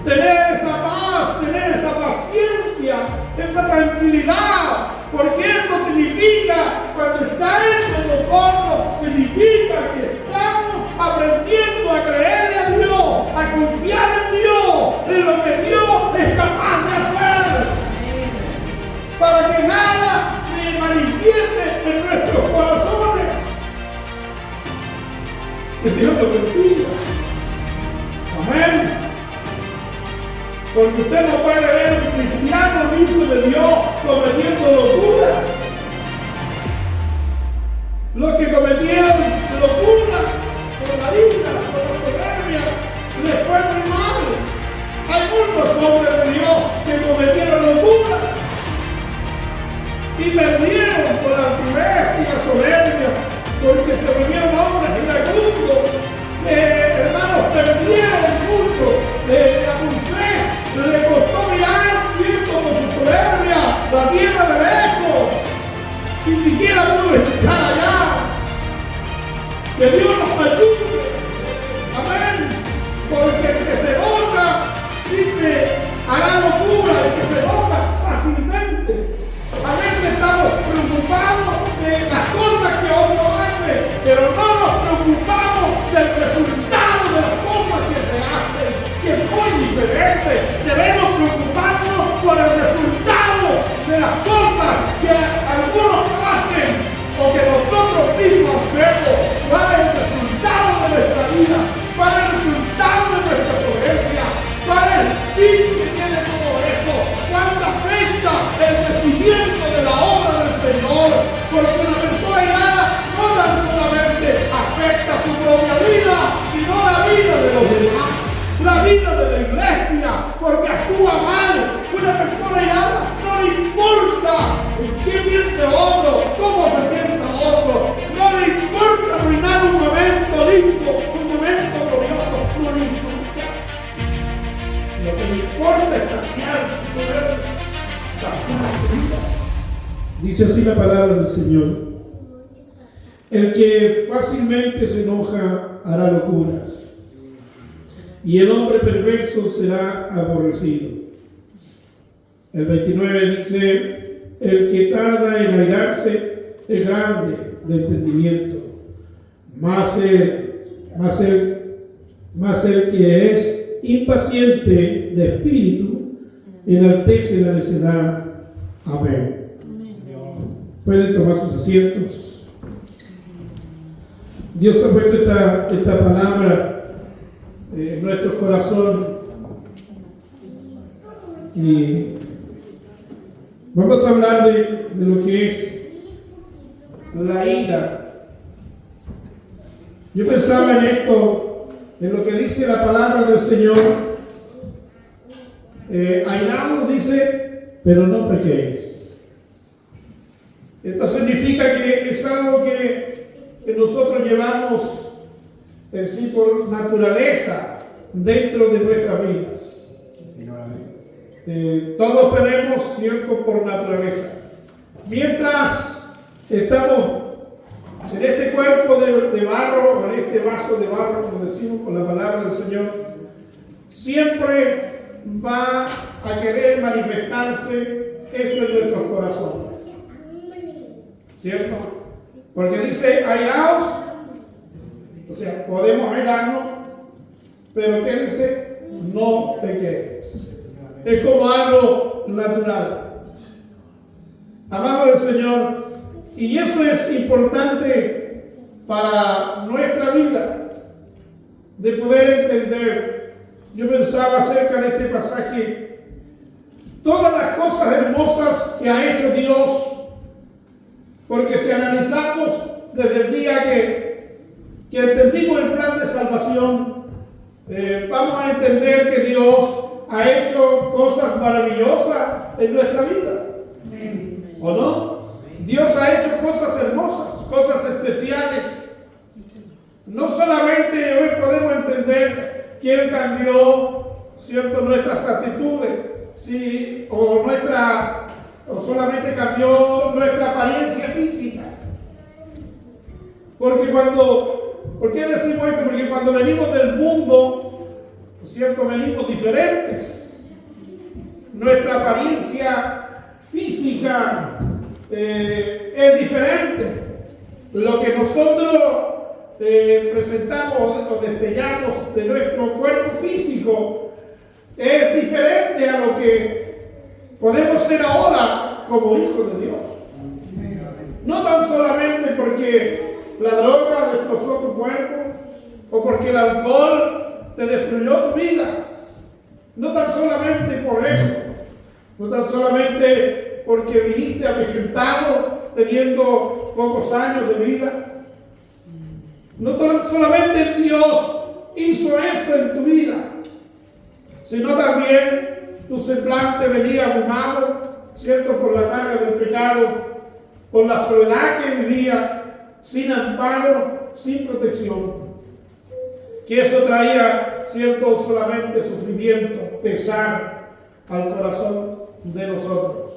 Tener esa paz, tener esa paciencia, esa tranquilidad, porque eso significa, cuando está eso en nosotros, significa que estamos aprendiendo a creerle a Dios, a confiar en Dios, en lo que Dios es capaz de hacer, para que nada se manifieste en nuestros corazones. Que Dios lo bendiga. Amén. Porque usted no puede ver un cristiano hijo de Dios cometiendo locuras. Los que cometieron locuras por la ira, por la soberbia, les fue muy mal. Hay muchos hombres de Dios que cometieron locuras y perdieron por la altivez y la soberbia, porque se volvieron hombres iracundos. Hermanos, perdieron mucho. A Moisés le costó mirar, siendo con su soberbia, la tierra de lejos. Ni siquiera pudo estar allá. Que Dios nos ayude. Amén. Porque el que se enoja, dice, hará locura. El que se enoja fácilmente. A veces estamos preocupados de las cosas que otros hacen, pero no nos preocupamos del resultado de las cosas que se hacen, que es muy diferente. Debemos preocuparnos por el resultado de las cosas que algunos hacen o que nosotros mismos hacemos. ¿Cuál es el resultado de nuestra vida? ¿Cuál es el resultado de nuestra soberbia? ¿Cuál es el fin que tiene todo eso? ¿Cuánto afecta el crecimiento de la obra del Señor? Porque una persona irada no tan solamente afecta su propia vida, sino la vida de los demás, la vida de la iglesia, porque actúa mal. Una persona irada no le importa qué piense otro, cómo se sienta otro, no le importa arruinar un momento lindo, un momento glorioso, no le importa. Lo que le importa es saciar su soberbia, saciar su vida. Dice así la palabra del Señor: el que fácilmente se enoja hará locuras, y el hombre perverso será aborrecido. El 29 dice: el que tarda en airarse es grande de entendimiento, mas el que es impaciente de espíritu enaltece la necedad. Amén. Pueden tomar sus asientos. Dios ha puesto esta palabra en nuestro corazón y vamos a hablar de lo que es la ira. Yo pensaba en esto, en lo que dice la palabra del Señor. Airados dice, pero no pequéis. Esto significa que es algo que nosotros llevamos en sí por naturaleza dentro de nuestras vidas. Todos tenemos cierto por naturaleza. Mientras estamos en este cuerpo de barro, en este vaso de barro, como decimos con la palabra del Señor, siempre va a querer manifestarse esto en nuestros corazones. ¿Cierto? Porque dice airaos, o sea, podemos airarnos, pero ¿qué dice? No pequéis. Es como algo natural. Amado del Señor, y eso es importante para nuestra vida, de poder entender. Yo pensaba acerca de este pasaje, todas las cosas hermosas que ha hecho Dios, porque si analizamos desde el día que entendimos el plan de salvación, vamos a entender que Dios ha hecho cosas maravillosas en nuestra vida. ¿O no? Dios ha hecho cosas hermosas, cosas especiales. No solamente hoy podemos entender que Él cambió, ¿cierto?, nuestras actitudes, sí, o solamente cambió nuestra apariencia física. Porque cuando ¿Por qué decimos esto? Porque cuando venimos del mundo, ¿no es cierto?, venimos diferentes. Nuestra apariencia física es diferente. Lo que nosotros presentamos o destellamos de nuestro cuerpo físico es diferente a lo que podemos ser ahora como hijos de Dios. No tan solamente porque la droga destrozó tu cuerpo o porque el alcohol te destruyó tu vida. No tan solamente por eso. No tan solamente porque viniste avejentado teniendo pocos años de vida. No solamente Dios hizo eso en tu vida, sino también tu semblante venía abrumado, ¿cierto?, por la carga del pecado, por la soledad que vivía, sin amparo, sin protección. Que eso traía, ¿cierto?, solamente sufrimiento, pesar al corazón de nosotros.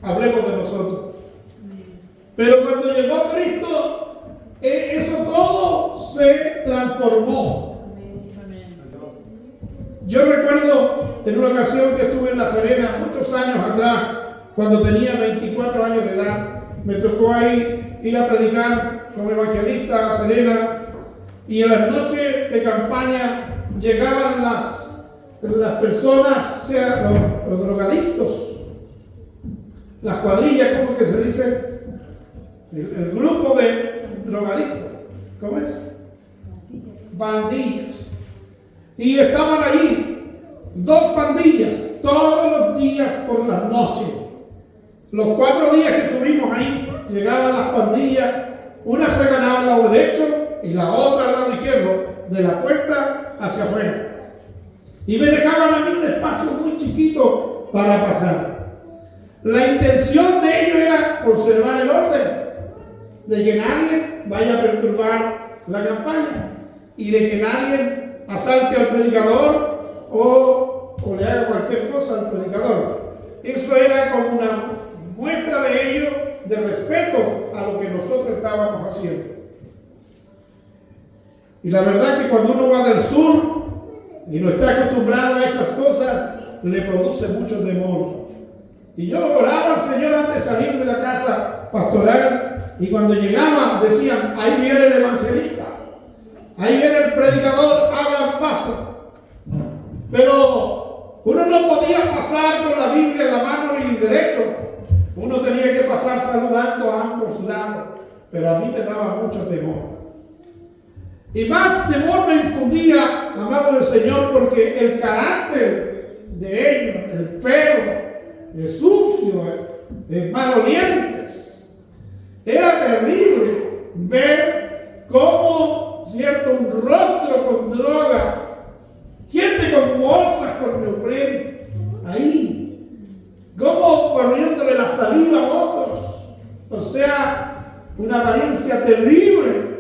Hablemos de nosotros. Pero cuando llegó Cristo, eso todo se transformó. Yo recuerdo en una ocasión que estuve en La Serena, muchos años atrás, cuando tenía 24 años de edad, me tocó ahí ir a predicar como evangelista a Serena, y en las noches de campaña llegaban las personas, o sea, los drogadictos, las cuadrillas, ¿cómo que se dice? El grupo de drogadictos, ¿cómo es? Pandillas. Y estaban allí 2 pandillas todos los días por la noche. Los 4 días que estuvimos ahí, llegaban las pandillas, una se ganaba al lado derecho y la otra al lado izquierdo, de la puerta hacia afuera. Y me dejaban a mí un espacio muy chiquito para pasar. La intención de ellos era conservar el orden, de que nadie vaya a perturbar la campaña y de que nadie asalte al predicador o le haga cualquier cosa al predicador. Eso era como una muestra de ellos de respeto a lo que nosotros estábamos haciendo. Y la verdad que cuando uno va del sur y no está acostumbrado a esas cosas, le produce mucho temor. Y yo oraba al Señor antes de salir de la casa pastoral, y cuando llegaban decían: ahí viene el evangelista, ahí viene el predicador, abran paso. Pero uno no podía pasar con la Biblia en la mano y derecho, uno tenía que pasar saludando a ambos lados, pero a mí me daba mucho temor. Y más temor me infundía, amado del Señor, porque el carácter de ellos, el pelo, es sucio, es malolientes. Era terrible ver cómo, cierto, un rostro con droga, gente con bolsas con neopreno, ahí, como poniéndole la saliva a otros. O sea, una apariencia terrible.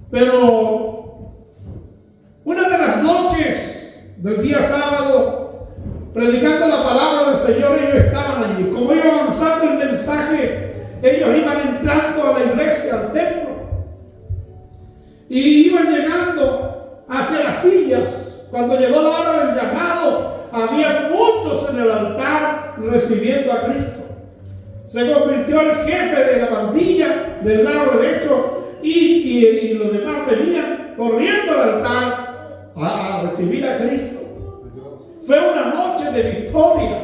Pero una de las noches del día sábado, predicando la palabra del Señor, ellos estaban allí. Como iba avanzando el mensaje, ellos iban entrando a la iglesia, al templo, y iban llegando hacia las sillas. Cuando llegó la hora del llamado, había muchos en el altar recibiendo a Cristo. Se convirtió el jefe de la pandilla del lado derecho, y los demás venían corriendo al altar a recibir a Cristo. Fue una noche de victoria,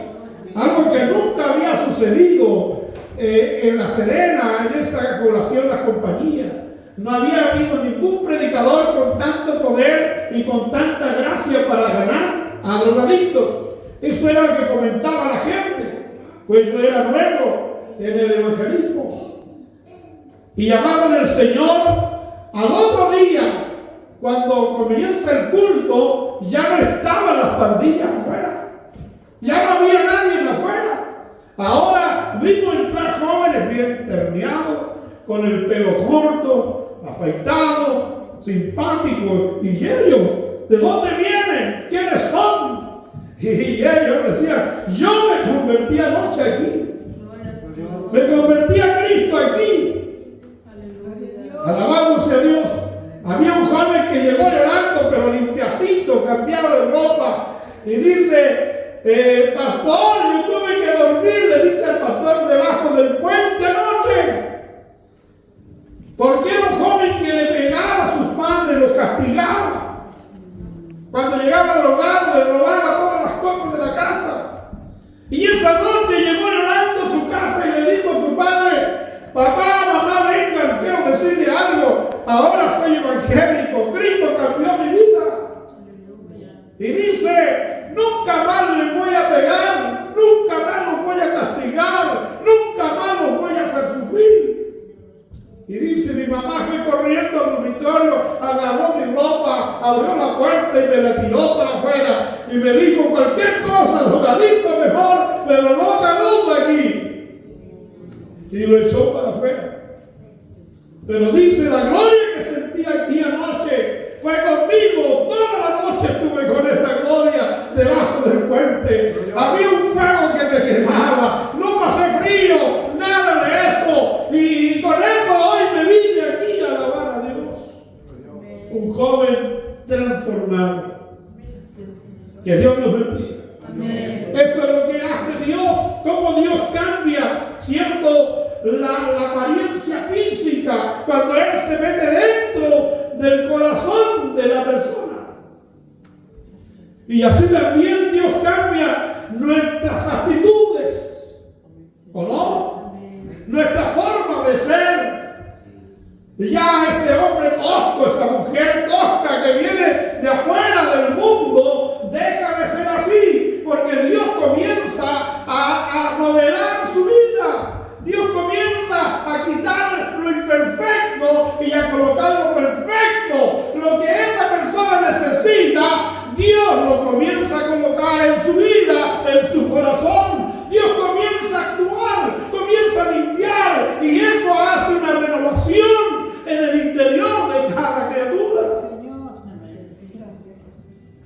algo que nunca había sucedido en La Serena, en esa población Las Compañías. No había habido ningún predicador con tanto poder y con tanta gracia para ganar a drogadictos. Eso era lo que comentaba la gente, pues yo era nuevo en el evangelismo. Y llamado en el Señor, al otro día, cuando comienza el culto, ya no estaban las pandillas afuera. Ya no había nadie afuera. Ahora vimos entrar jóvenes bien terneados, con el pelo corto, afeitado, simpático. Y ellos, ¿de dónde vienen? ¿Quiénes son? Y ellos decían: yo me convertí anoche aquí. Me convertí a Cristo aquí. que llegó llorando, pero limpiacito, cambiado de ropa. Y dice, pastor, yo tuve que dormir, le dice al pastor, debajo del puente anoche. Porque era un joven que le pegaba a sus padres, los castigaba. Cuando llegaba al hogar, le robaba todas las cosas de la casa. Y esa noche llegó llorando a su casa y le dijo a su padre, papá, mamá, vengan, quiero decirle algo. Ahora soy evangélico, Cristo cambió mi vida. Y dice, nunca más les voy a pegar, nunca más los voy a castigar, nunca más los voy a hacer sufrir. Y dice, mi mamá fue corriendo al dormitorio, agarró mi ropa, abrió la puerta y me la tiró para afuera. Y me dijo, cualquier cosa, drogadito mejor, pero no haga luz de aquí. Y lo echó para afuera. Pero dice, la gloria que sentí aquí anoche fue conmigo. Toda la noche estuve con esa gloria debajo del puente. Había un fuego que me quemaba. No pasé frío, nada de eso. Y con eso hoy me vine aquí a alabar a Dios. Un joven transformado. Que Dios nos bendiga. Eso es lo que hace Dios. Cómo Dios cambia, siendo la apariencia física, cuando Él se mete dentro del corazón de la persona. Y así también Dios cambia nuestras actitudes, ¿o no? Nuestra forma de ser. Ya ese hombre tosco, esa mujer tosca que viene de afuera del mundo, deja de ser así, porque Dios comienza a modelar su vida. Dios comienza a quitar lo imperfecto y a colocar lo perfecto. Lo que esa persona necesita, Dios lo comienza a colocar en su vida, en su corazón. Dios comienza a actuar, comienza a limpiar, y eso hace una renovación en el interior de cada criatura.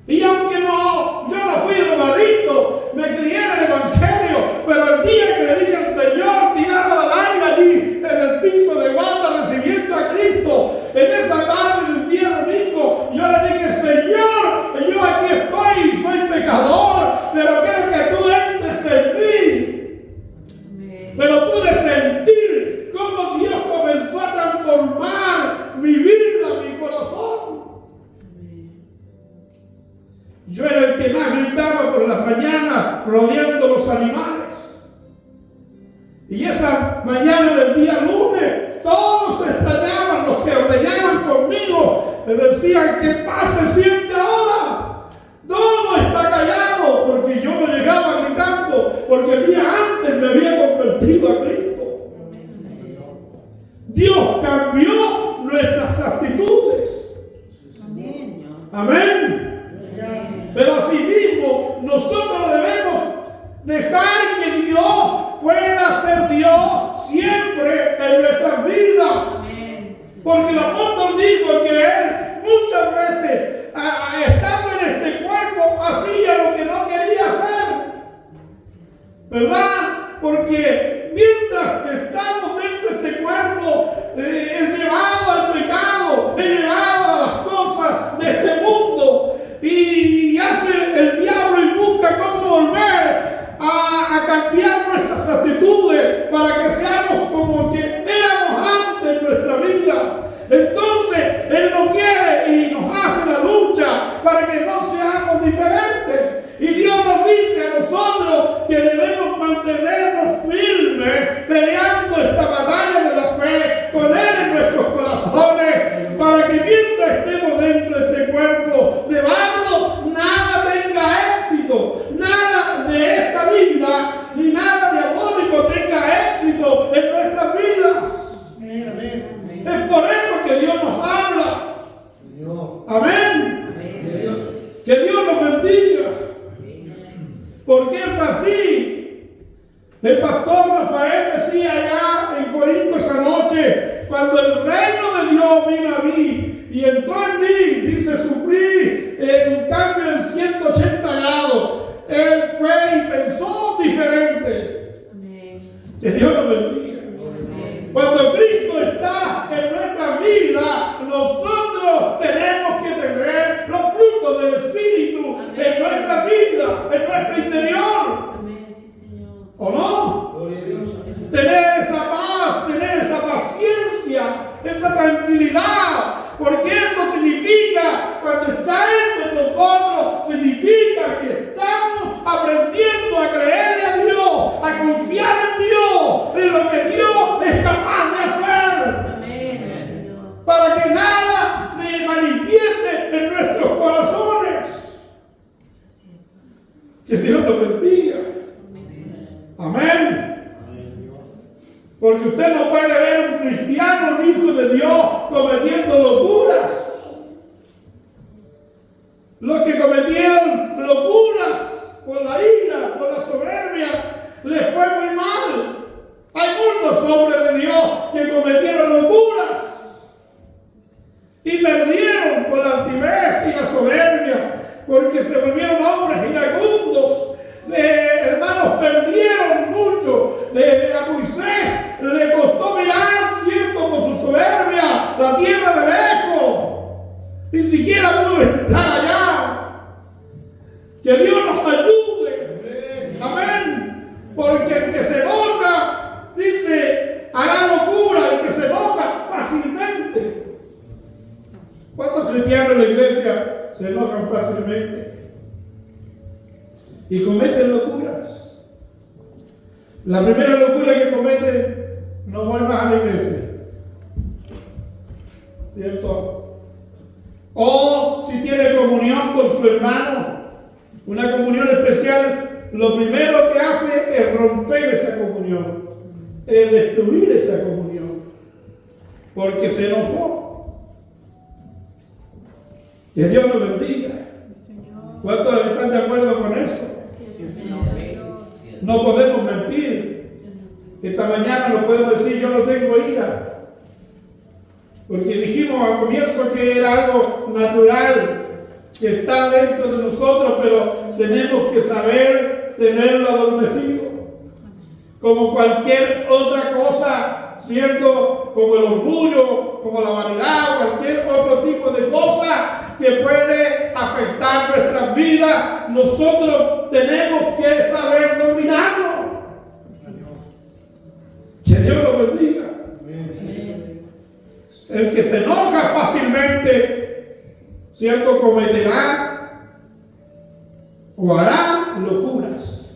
Y aunque yo no fui drogadicto, me crié en el Evangelio, pero el día que le dije al Señor, tirado al aire allí en el piso de guarda recibiendo a Cristo, en esa tarde del día domingo, yo le dije, Señor, yo aquí estoy, soy pecador, pero quiero que tú entres en mí. Pero pude sentir cómo Dios comenzó a transformar mi vida, mi corazón. Yo era el que más gritaba por las mañanas rodeando los animales. Y esa mañana del día lunes, todos se extrañaban, los que ordenaban conmigo, me decían, ¿qué pasa? Siente ahora. Todo está callado, porque yo no llegaba gritando, porque el día antes me había convertido a Cristo. Dios cambió nuestras actitudes. Amén. Pero asimismo, nosotros debemos dejar que Dios pueda ser Dios siempre en nuestras vidas. Porque el apóstol dijo que Él muchas veces, estando en este cuerpo, hacía lo que no quería hacer. ¿Verdad? Porque mientras estamos dentro de este cuerpo, es llevado al pecado, es llevado a las cosas de este mundo. Y hace el diablo y busca cómo volver a cambiar nuestras actitudes para que seamos como que éramos antes en nuestra vida. Entonces, Él no quiere y nos hace la lucha para que no seamos diferentes. Y Dios nos dice a nosotros que debemos mantenernos firmes peleando esta batalla de la fe con Él en nuestros corazones, para que mientras estemos dentro de este cuerpo de barro, nada tenga éxito, nada de esta vida, ni nada diabólico tenga éxito en nuestras vidas. Es por eso que Dios nos habla. Amén. Que Dios nos bendiga. Porque es así. El pastor Rafael decía allá en Corinto esa noche, cuando el reino de Dios vino a mí y entró en mí, dice, sufrí un cambio en 180 grados. Él fue y pensó diferente. Que Dios nos bendiga. Cuando Cristo está en nuestra vida, nosotros tenemos que tranquilidad. Porque eso significa, cuando está eso en nosotros, significa que estamos aprendiendo a creerle a Dios, a confiar en Dios, en lo que Dios es capaz de hacer. Amén. Para que nada se manifieste en nuestros corazones. Que Dios nos bendiga. Amén. Porque usted no puede ver un cristiano, un hijo de Dios, cometiendo locuras. Los que cometieron locuras por la ira, por la soberbia, les fue muy mal. Hay muchos hombres de Dios que cometieron locuras y perdieron por la altivez y la soberbia, porque se volvieron hombres iracundos. Hermanos, perdieron mucho. A Moisés le costó mirar, cierto, con su soberbia, la tierra de lejos. Ni siquiera pudo estar allá. Que Dios nos ayude. Amén. Porque el que se enoja, dice, hará locura. El que se enoja fácilmente. ¿Cuántos cristianos en la iglesia se enojan fácilmente? Y cometen locuras. La primera locura que cometen, no voy más a la iglesia. ¿Cierto? O si tiene comunión con su hermano, una comunión especial, lo primero que hace es romper esa comunión, es destruir esa comunión, porque se enojó. Que Dios nos bendiga. ¿Cuántos están de acuerdo con eso? No podemos mentir. Esta mañana no podemos decir yo no tengo ira. Porque dijimos al comienzo que era algo natural, que está dentro de nosotros, pero tenemos que saber tenerlo adormecido. Como cualquier otra cosa, ¿cierto? Como el orgullo, como la vanidad, cualquier otro tipo de cosa que puede afectar nuestras vidas, nosotros tenemos que saber dominarlo. Que Dios lo bendiga. El que se enoja fácilmente, ¿cierto? Cometerá o hará locuras.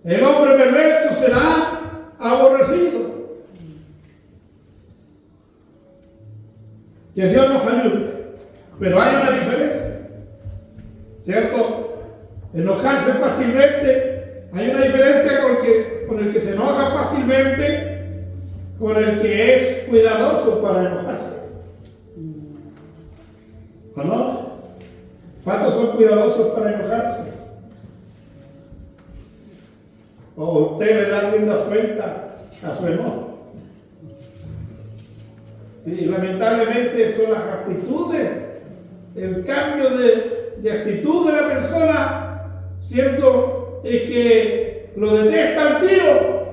El hombre perverso será aborrecido. Que Dios nos ayude. Pero hay una diferencia, ¿cierto? Enojarse fácilmente, hay una diferencia con el que se enoja fácilmente, con el que es cuidadoso para enojarse. ¿O no? ¿Cuántos son cuidadosos para enojarse? ¿O usted le da rienda suelta a su enojo? Y lamentablemente son las actitudes, el cambio de actitud de la persona, ¿cierto? Es que lo detesta al tiro.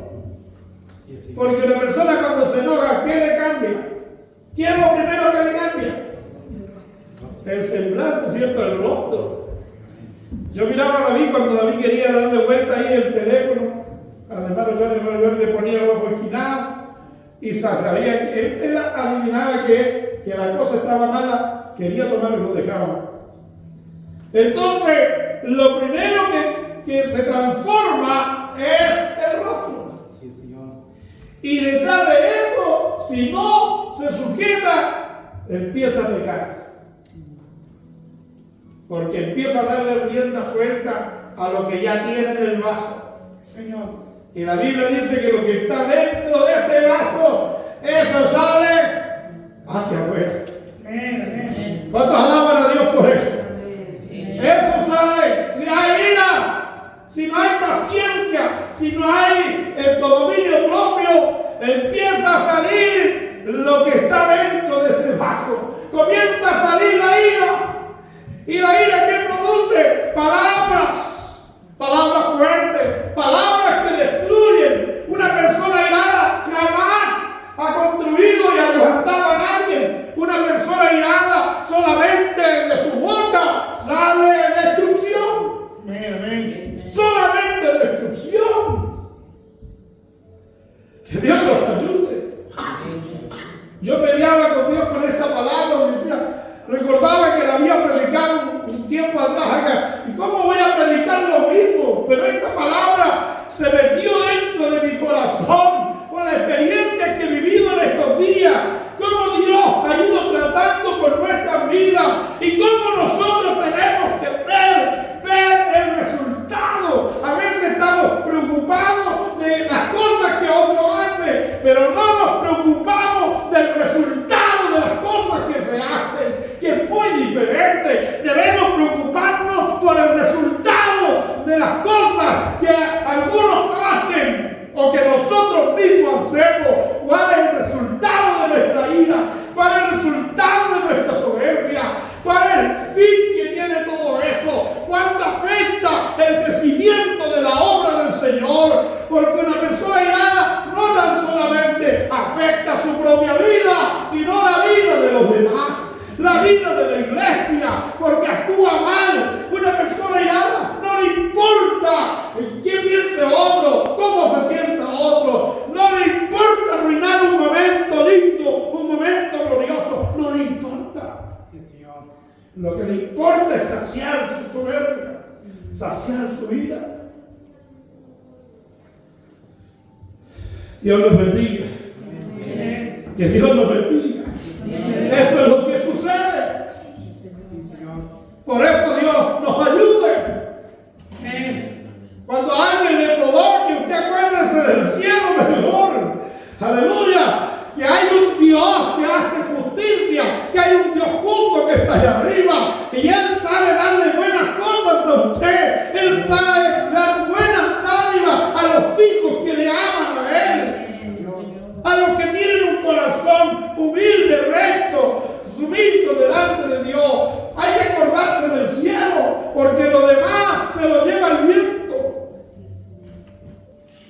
Porque la persona cuando se enoja, ¿qué le cambia? ¿Qué es lo primero que le cambia? El semblante, ¿cierto? El rostro. Yo miraba a David cuando David quería darle vuelta ahí el teléfono. Al hermano John le ponía el ojo esquinado. Y sabía, él adivinaba que la cosa estaba mala, quería tomarlo y lo dejaba. Entonces, lo primero que se transforma es el rostro. Sí, Señor. Y detrás de eso, si no se sujeta, empieza a pecar. Porque empieza a darle rienda suelta a lo que ya tiene en el vaso. Señor. Y la Biblia dice que lo que está dentro de ese vaso, eso sale hacia afuera. ¿Cuántos alaban a Dios por eso? Eso sale. Si hay ira, si no hay paciencia, si no hay el dominio propio, empieza a salir lo que está dentro de ese vaso. Comienza a salir la ira. ¿Y la ira qué produce? Palabras fuertes, palabras que destruyen. Una persona irada jamás Yo peleaba con Dios con esta palabra, porque decía, recordaba que la había predicado un tiempo atrás acá. ¿Y cómo voy a predicar lo mismo? Pero esta palabra se metió dentro de mi corazón con la experiencia que he vivido en estos días. Cómo Dios ha ido tratando con nuestra vida y cómo nosotros tenemos que ver el resultado. A veces estamos preocupados de las cosas que otros hacen, pero no nos preocupamos del resultado de las cosas que se hacen, que es muy diferente. Debemos preocuparnos por el resultado de las cosas que algunos hacen o que nosotros mismos hacemos. ¿Cuál es el resultado de nuestra ira? ¿Cuál es el resultado de nuestra soberbia? ¿Cuál es el fin que tiene todo eso? ¿Cuánto afecta el crecimiento de la obra del Señor? Porque una persona irada no tan solamente afecta su propia vida, sino la vida de los demás, la vida de la iglesia, porque actúa mal. Una persona irada no le importa qué piense otro, cómo se sienta otro, no le importa arruinar un momento lindo, un momento glorioso, no le importa. Sí, Señor. Lo que le importa es saciar su soberbia, saciar su vida. Dios nos bendiga. Amén. Que Dios nos bendiga. Amén. Eso es lo que sucede. Por eso Dios nos ayude. Cuando alguien le provoque, usted acuérdese del cielo mejor. Aleluya. Que hay un Dios que hace justicia, que hay un Dios justo que está allá arriba. Y Él sabe darle buenas cosas a usted. Él sabe dar buenas dádivas a los hijos que le aman a Él. A los que tienen un corazón humilde, recto, sumiso delante de Dios. Hay que acordarse del cielo, porque lo demás se lo lleva el viento.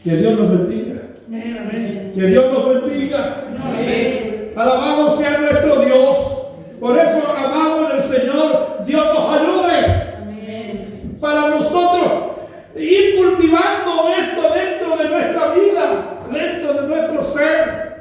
Que Dios nos bendiga. Amén. Que Dios nos bendiga. Amén. Alabado sea nuestro Dios. Por eso, amado en el Señor, Dios nos ayude. Amén. Para nosotros ir cultivando esto dentro de nuestra vida, dentro de nuestro ser.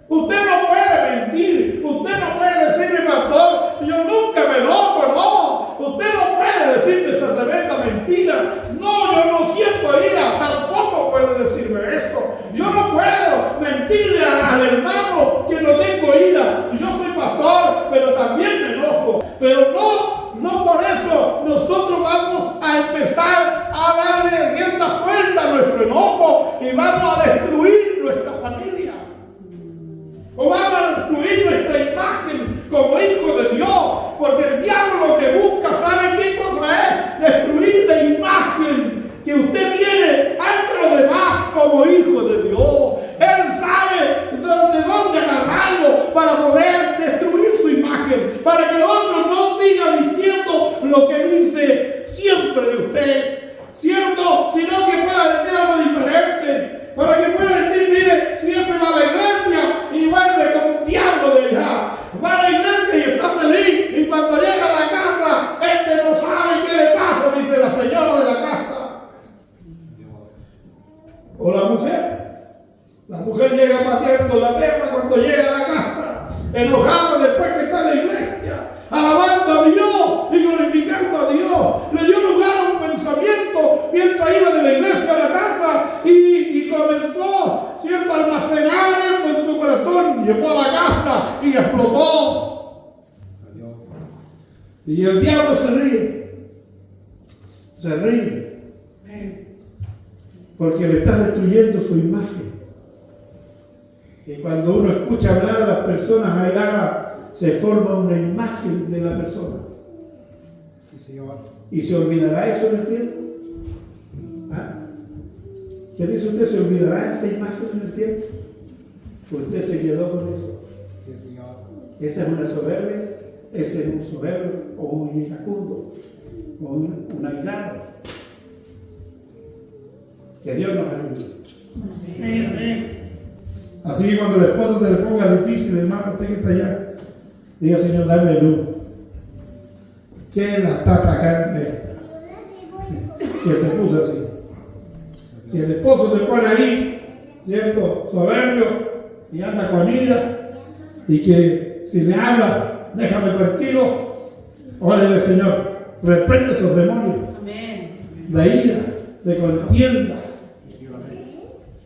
Usted no puede mentir. Usted no puede decirme, pastor, yo nunca me enojo, no. Usted no puede decirme esa tremenda mentira. No, yo no siento ira. Tampoco puede decirme esto. Yo no puedo mentirle al hermano que no tengo ira. Yo soy pastor, pero también me enojo. Pero no por eso nosotros vamos a empezar a darle rienda suelta a nuestro enojo y vamos a destruir nuestra familia. O vamos a destruir nuestra imagen como hijos de Dios. Porque el diablo lo que busca, ¿sabe qué cosa es? Destruir la imagen que usted tiene ante los demás como hijo de Dios. Él sabe de dónde agarrarlo para poder destruir su imagen. Para que otro no siga diciendo lo que dice siempre de usted. ¿Cierto? Sino que pueda decir algo diferente. Para que pueda decir, mire, si este va a la iglesia y vuelve como un diablo de allá. Va a la iglesia y está feliz. Y cuando llega a la casa, no sabe qué le pasa, dice la señora de la casa. O la mujer. La mujer llega pateando la perra cuando llega a la casa. Enojada después que está en la iglesia. Alabando a Dios y glorificando a Dios. Le dio lugar a un pensamiento mientras iba de la iglesia a la casa y comenzó, ¿cierto?, a almacenar eso en su corazón. Llegó a la casa y explotó. Y el diablo se ríe. Se ríe. Porque le está destruyendo su imagen. Y cuando uno escucha hablar a las personas airadas, se forma una imagen de la persona. Sí, señor. ¿Y se olvidará eso en el tiempo? ¿Ah? ¿Qué dice usted? ¿Se olvidará esa imagen en el tiempo? Usted se quedó con eso. Sí, señor. Esa es una soberbia, ese es un soberbio o un iracundo o un airado. Que Dios nos ayude. Amén. Así que cuando la esposa se le ponga difícil, hermano, usted que está allá, diga, Señor, dame luz. ¿Quién la está atacando esta? Que se puso así. Si el esposo se pone ahí, ¿cierto?, soberbio y anda con ira, Y que si le habla, déjame tranquilo, órale Señor, reprende esos demonios. Amén. De ira, de contienda,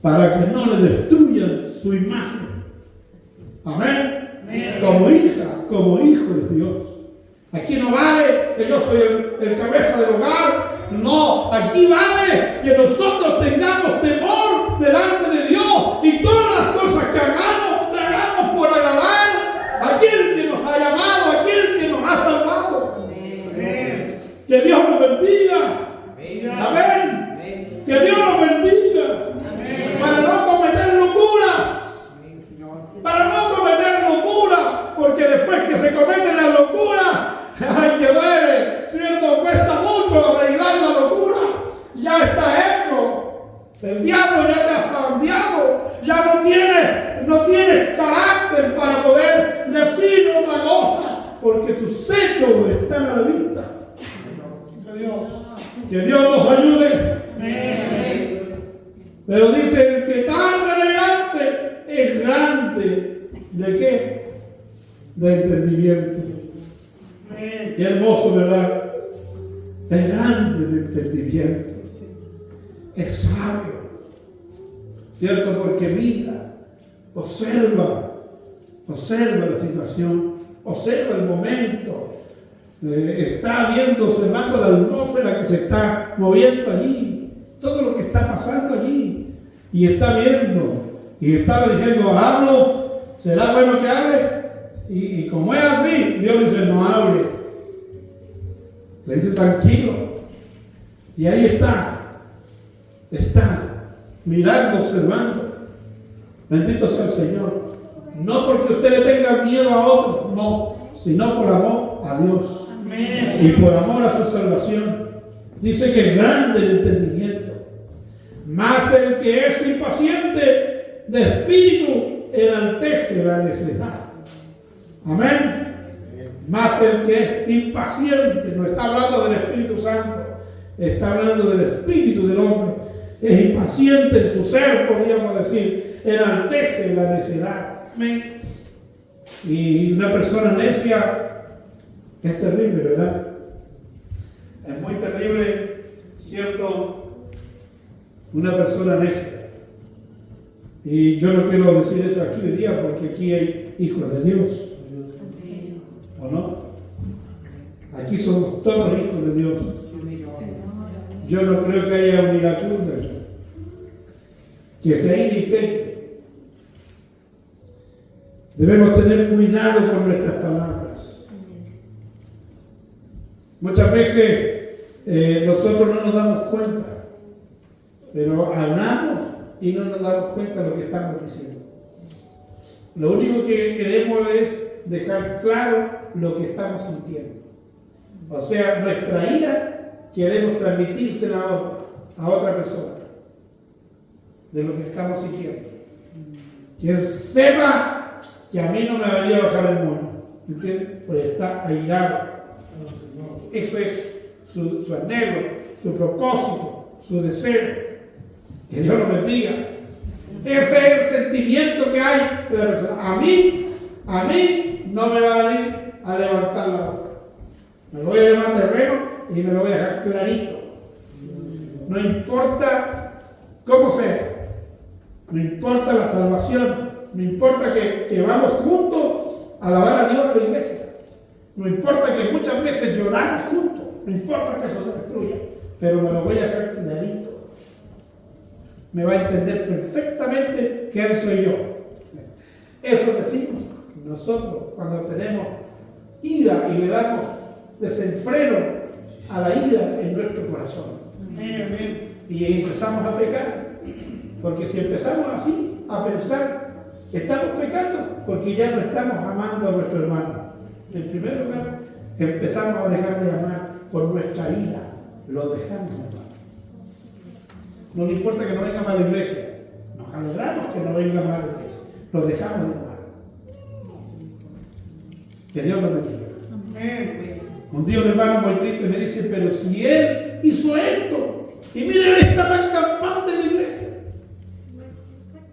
para que no le destruyan su imagen. Amén. Amén. Como hija, como hijo de Dios. Aquí no vale que yo soy el cabeza del hogar. No, aquí vale que nosotros tengamos temor delante de Dios y todas las cosas que hagamos, las hagamos por agradar a aquel que nos ha llamado, a aquel que nos ha salvado. Amén. Que Dios nos bendiga. Amén. Que Dios nos bendiga. Para no cometer locuras. Para no cometer locuras. Porque después que se cometen las locuras, ay, que duele, ¿cierto? Cuesta mucho arreglar la locura. Ya está hecho. El diablo ya te ha zarandeado. Ya no tienes carácter para poder decir otra cosa. Porque tus hechos están a la vista. Que Dios nos ayude. Pero dice, el que tarda en negarse es grande. ¿De qué? De entendimiento. Qué hermoso, ¿verdad? Es grande de entendimiento. Es sabio. ¿Cierto? Porque mira, observa la situación, observa el momento. Está viendo, observando la atmósfera que se está moviendo allí, todo lo que está pasando allí, y está viendo, y estaba diciendo, hablo, ¿será bueno que hable? Y como es así, Dios le dice, no hable, le dice tranquilo, y ahí está mirando, observando. Bendito sea el Señor, no porque usted le tenga miedo a otro, no, sino por amor a Dios. Y por amor a su salvación. Dice que es grande el entendimiento. Mas el que es impaciente de espíritu enaltece la necedad. Amén. Mas el que es impaciente, no está hablando del Espíritu Santo, está hablando del espíritu del hombre. Es impaciente en su ser, podríamos decir, enaltece la necedad. Amén. Y una persona necia es terrible, ¿verdad? Es muy terrible, ¿cierto? Una persona necia. Y yo no quiero decir eso aquí hoy día porque aquí hay hijos de Dios. ¿O no? Aquí somos todos hijos de Dios. Yo no creo que haya un iracundo aquí que se ire y peque. Debemos tener cuidado con nuestras palabras. Muchas veces nosotros no nos damos cuenta, pero hablamos y no nos damos cuenta de lo que estamos diciendo. Lo único que queremos es dejar claro lo que estamos sintiendo. O sea, nuestra ira queremos transmitírsela a otra persona de lo que estamos sintiendo. Que él sepa que a mí no me va a venir a bajar el mono, ¿entiendes? Porque está airado. Eso es su anhelo, su propósito, su deseo. Que Dios lo bendiga. Ese es el sentimiento que hay de la persona. A mí no me va a venir a levantar la boca. Me lo voy a llevar terreno y me lo voy a dejar clarito. No importa cómo sea. No importa la salvación. No importa que vamos juntos a alabar a Dios en la iglesia. No importa que muchas veces lloramos juntos, no importa que eso se destruya, pero me lo voy a dejar clarito. Me va a entender perfectamente quién soy yo. Eso decimos nosotros cuando tenemos ira y le damos desenfreno a la ira en nuestro corazón. Y empezamos a pecar. Porque si empezamos así a pensar, estamos pecando porque ya no estamos amando a nuestro hermano. En primer lugar, empezamos a dejar de amar por nuestra ira. Lo dejamos de amar. No le importa que no venga más a la iglesia. Nos alegramos que no venga más a la iglesia. Lo dejamos de amar. Que Dios nos bendiga. Un día un hermano muy triste me dice, pero si él hizo esto, y mire, él está tan campante en la iglesia.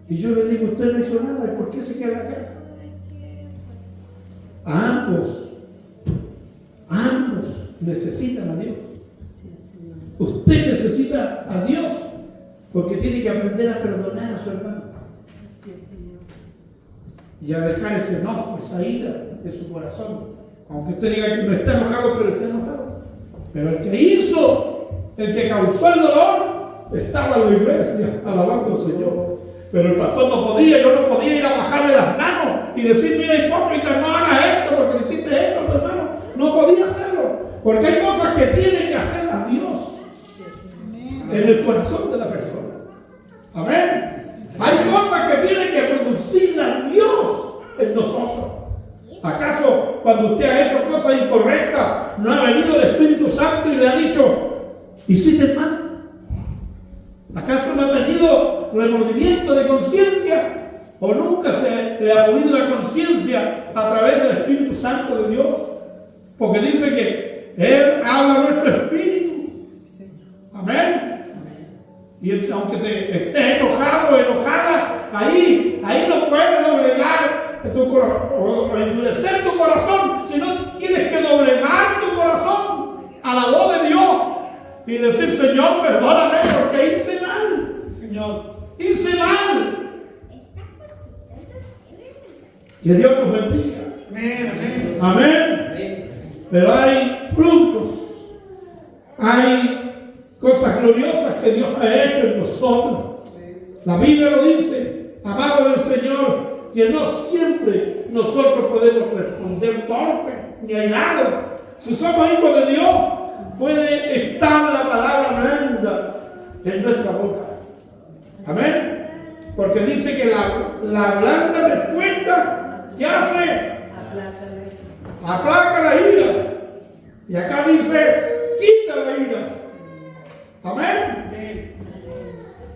Y yo le digo, usted no hizo nada, ¿y por qué se queda en la casa? ambos necesitan a Dios. Usted necesita a Dios porque tiene que aprender a perdonar a su hermano. Y a dejar ese enojo, esa ira de su corazón. Aunque usted diga que no está enojado, pero está enojado. Pero el que hizo, el que causó el dolor, estaba en la iglesia alabando al Señor. Pero el pastor no podía, yo no podía ir a bajarle las manos y decir, mira hipócrita, no hagas esto porque hiciste esto, tu hermano. No podía hacerlo. Porque hay cosas que tiene que hacer a Dios en el corazón de la persona. Amén. Hay cosas que tiene que producir a Dios en nosotros. ¿Acaso cuando usted ha hecho cosas incorrectas no ha venido el Espíritu Santo y le ha dicho, hiciste mal? ¿Acaso no ha tenido remordimiento de conciencia? ¿O nunca se le ha movido la conciencia a través del Espíritu Santo de Dios? Porque dice que Él habla a nuestro espíritu. Amén. Y aunque estés enojado o enojada, ahí no puedes doblegar tu corazón o endurecer tu corazón, sino tienes que doblegar tu corazón a la voz de Dios y decir, Señor, perdóname porque hice mal. Señor, hice mal. Que Dios nos bendiga. Amén. Amén. Pero hay frutos, hay cosas gloriosas que Dios ha hecho en nosotros. La Biblia lo dice, amado del Señor, que no siempre nosotros podemos responder torpe ni airado. Si somos hijos de Dios, puede estar la palabra blanda en nuestra boca. Amén. Porque dice que la blanda respuesta, ¿qué hace? Aplaca la ira. Y acá dice, quita la ira. Amén.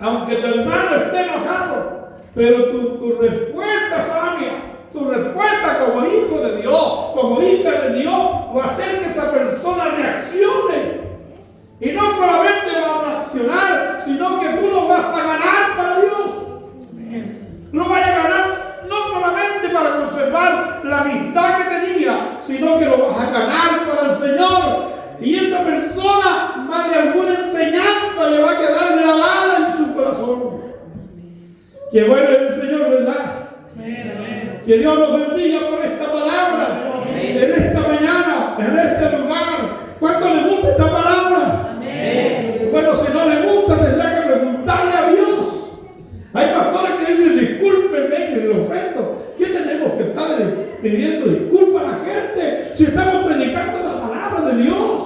Aunque tu hermano esté enojado, pero tu respuesta sabia, tu respuesta como hijo de Dios, como hija de Dios, va a hacer que esa persona reaccione. Y no solamente va a reaccionar, sino que tú lo vas a ganar para Dios. Lo vas a ganar no solamente para conservar la amistad que tenía, sino que lo vas a ganar para el Señor. Y esa persona, más de alguna enseñanza, le va a quedar grabada en su corazón. Que bueno es el Señor, ¿verdad? Amén. Que Dios nos bendiga por esta palabra. Amén. En esta mañana, en este lugar. ¿Cuánto le gusta esta palabra? Amén. Bueno, si no le gusta, tendrá que preguntarle a Dios. Hay pastores que dicen, discúlpenme que lo ofendo. ¿Qué tenemos que estarle pidiendo disculpas a la gente si estamos predicando la palabra de Dios?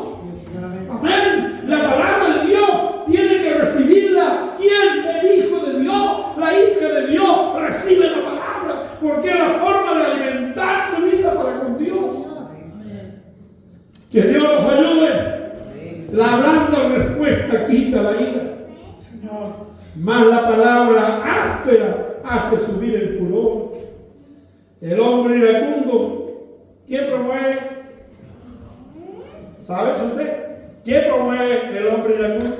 Amén. La palabra de Dios tiene que recibirla. ¿Quién? El hijo de Dios, la hija de Dios recibe la palabra, porque es la forma de alimentar su vida para con Dios. Que Dios nos ayude. La blanda respuesta quita la ira, Señor. Más la palabra áspera hace subir el furor. El hombre iracundo, ¿quién promueve? ¿Sabe usted? ¿Quién promueve el hombre iracundo?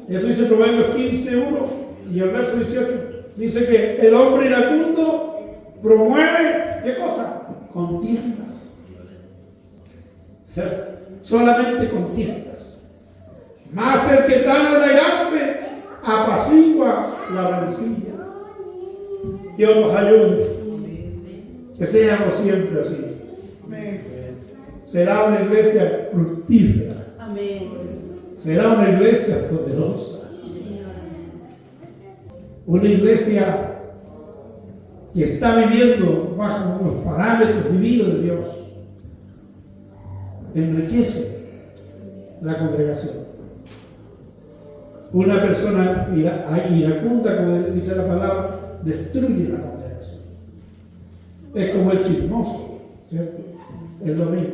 Eso dice Proverbios 15:1 y el verso 18. Dice que el hombre iracundo promueve, ¿qué cosa? Contiendas. Solamente contiendas. Más el que tarda en airarse apacigua la rencilla. Dios nos ayude. Que seamos siempre así. Será una iglesia fructífera. Amén. Será una iglesia poderosa. Una iglesia que está viviendo bajo los parámetros divinos de Dios. Enriquece la congregación. Una persona iracunda, como dice la palabra, destruye la congregación. Es como el chismoso, ¿cierto? Es lo mismo.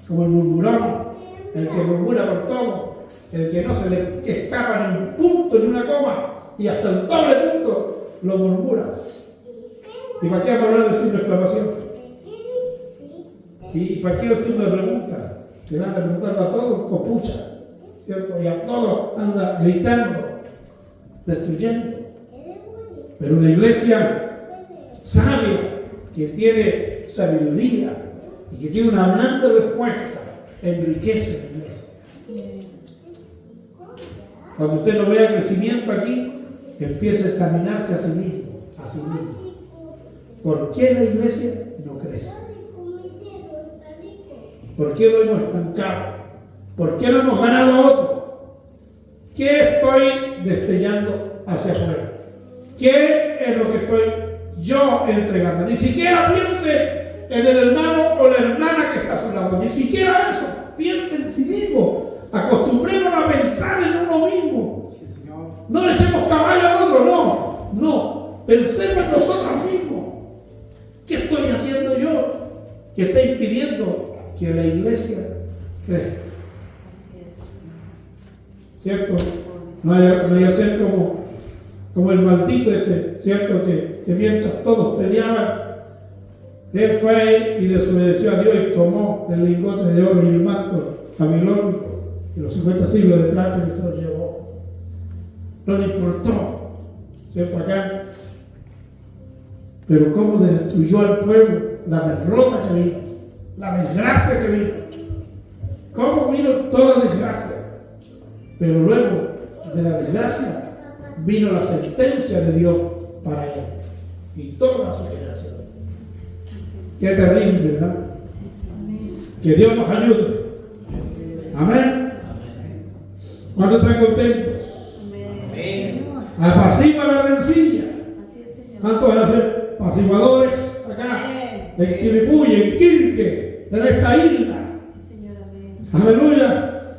Como el murmurón, el que murmura por todo, el que no se le escapa ni un punto ni una coma, y hasta el doble punto lo murmura. ¿Y para qué hablar de signo de exclamación? ¿Y para qué el signo de pregunta? Que anda preguntando a todos, copucha, ¿cierto? Y a todos anda gritando, destruyendo. Pero una iglesia sabia que tiene sabiduría y que tiene una blanda respuesta, enriquece la iglesia. Cuando usted no vea crecimiento aquí, empiece a examinarse a sí mismo, a sí mismo. ¿Por qué la iglesia no crece? ¿Por qué lo hemos estancado? ¿Por qué no hemos ganado a otro? ¿Qué estoy destellando hacia afuera? ¿Qué es lo que estoy yo entregando? Ni siquiera piense en el hermano o la hermana que está a su lado. Ni siquiera eso. Piense en sí mismo. Acostumbrémonos a pensar en uno mismo. No le echemos caballo al otro, no. No. Pensemos en nosotros mismos. ¿Qué estoy haciendo yo que está impidiendo que la iglesia crezca? ¿Cierto? No hay que ser como el maldito ese, ¿cierto? Que mientras todos peleaban, él fue y desobedeció a Dios y tomó el lingote de oro y el manto babilónico y los 50 siglos de plata que se los llevó. No le importó, ¿cierto? Acá. Pero cómo destruyó al pueblo, la derrota que vino, la desgracia que vino. Cómo vino toda desgracia. Pero luego de la desgracia vino la sentencia de Dios para él y toda su generación. Qué terrible, ¿verdad? Que Dios nos ayude. Amén. ¿Cuántos están contentos? Amén. Apacigua la rencilla. ¿Cuántos van a ser apaciguadores acá? En Quilipuy, en Quilque, en esta isla. Aleluya.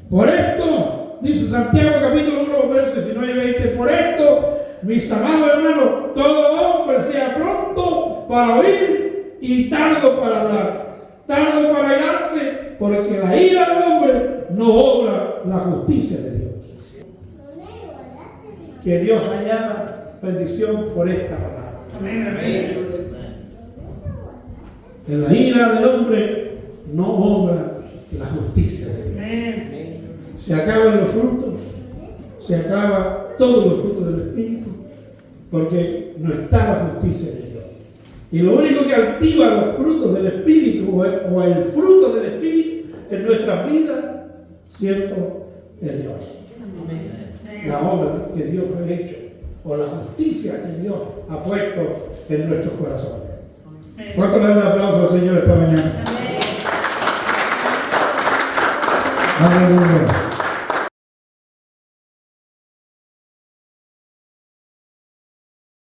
Por esto, dice Santiago capítulo 1, versos 19 y 20, por esto, mis amados hermanos, todo hombre sea pronto para oír y tardo para hablar, tardo para irarse, porque la ira del hombre no obra la justicia de Dios. Que Dios añada bendición por esta palabra. Amén. En la ira del hombre no obra la justicia de Dios. Amén. Se acaban los frutos, se acaba todos los frutos del Espíritu, porque no está la justicia de Dios. Y lo único que activa los frutos del Espíritu o el fruto del Espíritu en nuestras vidas, cierto, es Dios. Amén. La obra que Dios ha hecho o la justicia que Dios ha puesto en nuestros corazones. ¿Cuánto le dan un aplauso al Señor esta mañana? Aleluya.